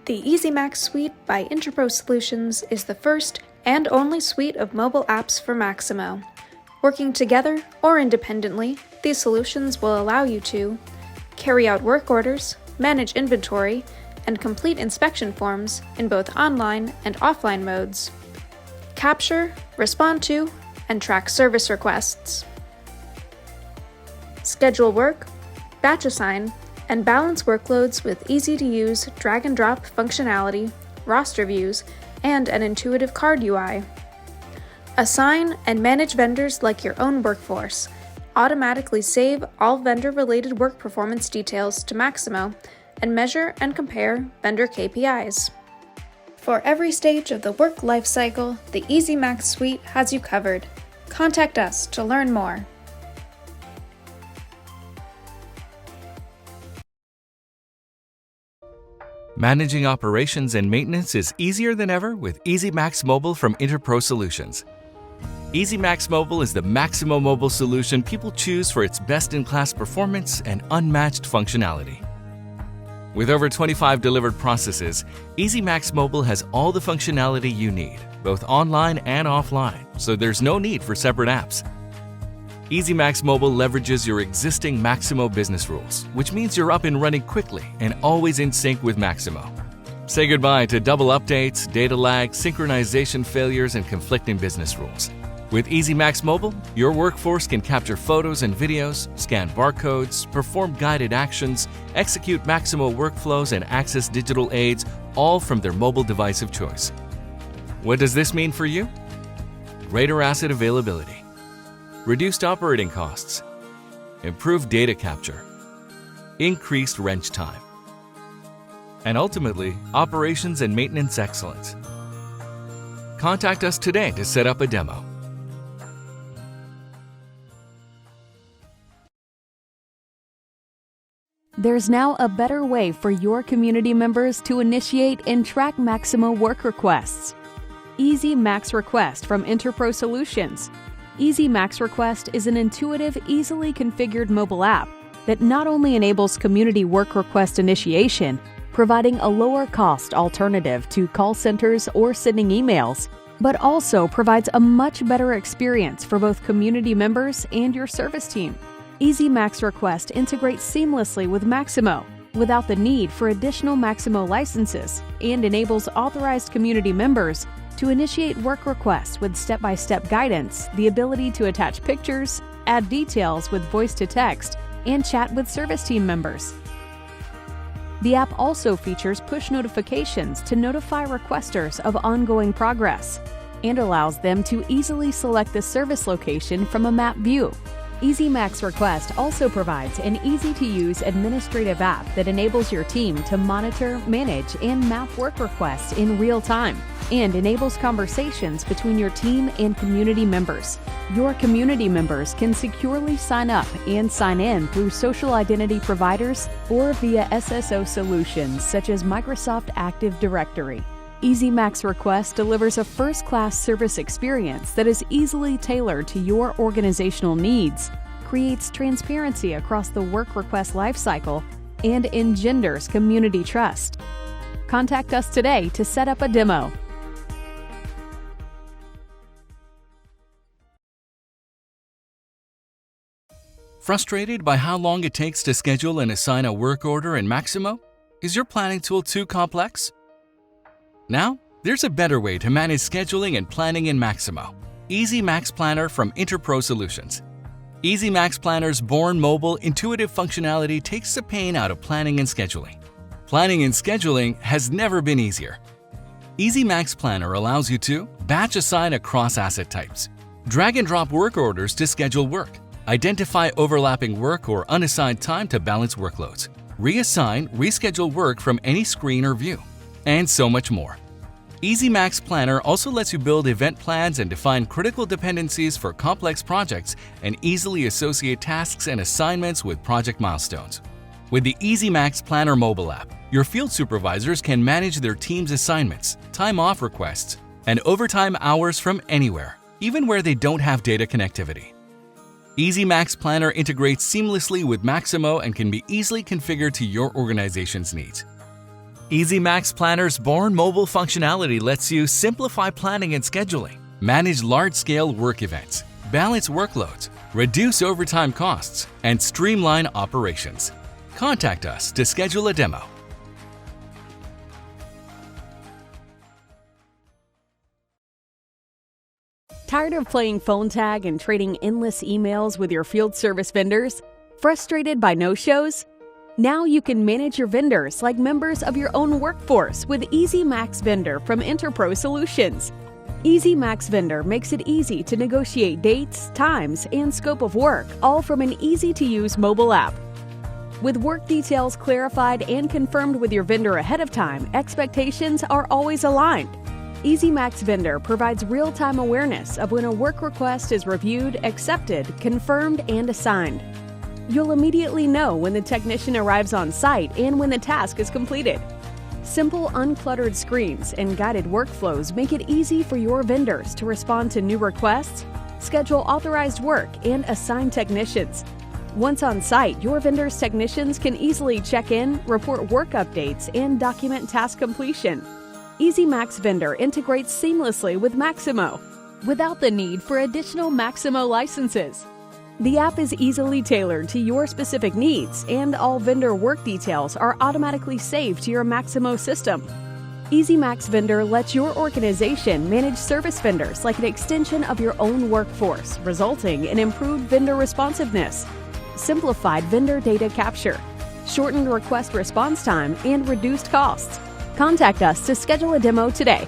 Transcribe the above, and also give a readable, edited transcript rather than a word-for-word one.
The EZMax Suite by Interpro Solutions is the first and only suite of mobile apps for Maximo. Working together or independently, these solutions will allow you to carry out work orders, manage inventory, and complete inspection forms in both online and offline modes, capture, respond to, and track service requests, schedule work, batch assign, and balance workloads with easy-to-use drag-and-drop functionality, roster views, and an intuitive card UI. Assign and manage vendors like your own workforce. Automatically save all vendor-related work performance details to Maximo, and measure and compare vendor KPIs. For every stage of the work lifecycle, the EZMax Suite has you covered. Contact us to learn more. Managing operations and maintenance is easier than ever with EZMaxMobile from Interpro Solutions. EZMaxMobile is the Maximo mobile solution people choose for its best-in-class performance and unmatched functionality. With over 25 delivered processes, EZMaxMobile has all the functionality you need, both online and offline, so there's no need for separate apps. EZMaxMobile leverages your existing Maximo business rules, which means you're up and running quickly and always in sync with Maximo. Say goodbye to double updates, data lag, synchronization failures, and conflicting business rules. With EZMaxMobile, your workforce can capture photos and videos, scan barcodes, perform guided actions, execute Maximo workflows, and access digital aids, all from their mobile device of choice. What does this mean for you? Greater asset availability, reduced operating costs, improved data capture, increased wrench time, and ultimately, operations and maintenance excellence. Contact us today to set up a demo. There's now a better way for your community members to initiate and track Maximo work requests. EZMaxRequest from Interpro Solutions. EZMaxRequest is an intuitive, easily configured mobile app that not only enables community work request initiation, providing a lower-cost alternative to call centers or sending emails, but also provides a much better experience for both community members and your service team. EZMaxRequest integrates seamlessly with Maximo without the need for additional Maximo licenses and enables authorized community members to initiate work requests with step-by-step guidance, the ability to attach pictures, add details with voice-to-text, and chat with service team members. The app also features push notifications to notify requesters of ongoing progress and allows them to easily select the service location from a map view. EZMaxRequest also provides an easy-to-use administrative app that enables your team to monitor, manage, and map work requests in real time and enables conversations between your team and community members. Your community members can securely sign up and sign in through social identity providers or via SSO solutions such as Microsoft Active Directory. EZMaxRequest delivers a first-class service experience that is easily tailored to your organizational needs, creates transparency across the work request lifecycle, and engenders community trust. Contact us today to set up a demo. Frustrated by how long it takes to schedule and assign a work order in Maximo? Is your planning tool too complex? Now, there's a better way to manage scheduling and planning in Maximo. EZMaxPlanner from Interpro Solutions. EZMaxPlanner's born mobile, intuitive functionality takes the pain out of planning and scheduling. Planning and scheduling has never been easier. EZMaxPlanner allows you to batch assign across asset types, drag and drop work orders to schedule work, identify overlapping work or unassigned time to balance workloads, reassign, reschedule work from any screen or view, and so much more. EZMaxPlanner also lets you build event plans and define critical dependencies for complex projects and easily associate tasks and assignments with project milestones. With the EZMaxPlanner mobile app, your field supervisors can manage their team's assignments, time off requests, and overtime hours from anywhere, even where they don't have data connectivity. EZMaxPlanner integrates seamlessly with Maximo and can be easily configured to your organization's needs. EZMaxPlanner's born mobile functionality lets you simplify planning and scheduling, manage large-scale work events, balance workloads, reduce overtime costs, and streamline operations. Contact us to schedule a demo. Tired of playing phone tag and trading endless emails with your field service vendors? Frustrated by no-shows? Now you can manage your vendors like members of your own workforce with EZMaxVendor from Interpro Solutions. EZMaxVendor makes it easy to negotiate dates, times, and scope of work, all from an easy-to-use mobile app. With work details clarified and confirmed with your vendor ahead of time, expectations are always aligned. EZMaxVendor provides real-time awareness of when a work request is reviewed, accepted, confirmed, and assigned. You'll immediately know when the technician arrives on site and when the task is completed. Simple, uncluttered screens and guided workflows make it easy for your vendors to respond to new requests, schedule authorized work, and assign technicians. Once on site, your vendor's technicians can easily check in, report work updates, and document task completion. EZMaxVendor integrates seamlessly with Maximo, without the need for additional Maximo licenses. The app is easily tailored to your specific needs, and all vendor work details are automatically saved to your Maximo system. EZMaxVendor lets your organization manage service vendors like an extension of your own workforce, resulting in improved vendor responsiveness, simplified vendor data capture, shortened request response time, and reduced costs. Contact us to schedule a demo today.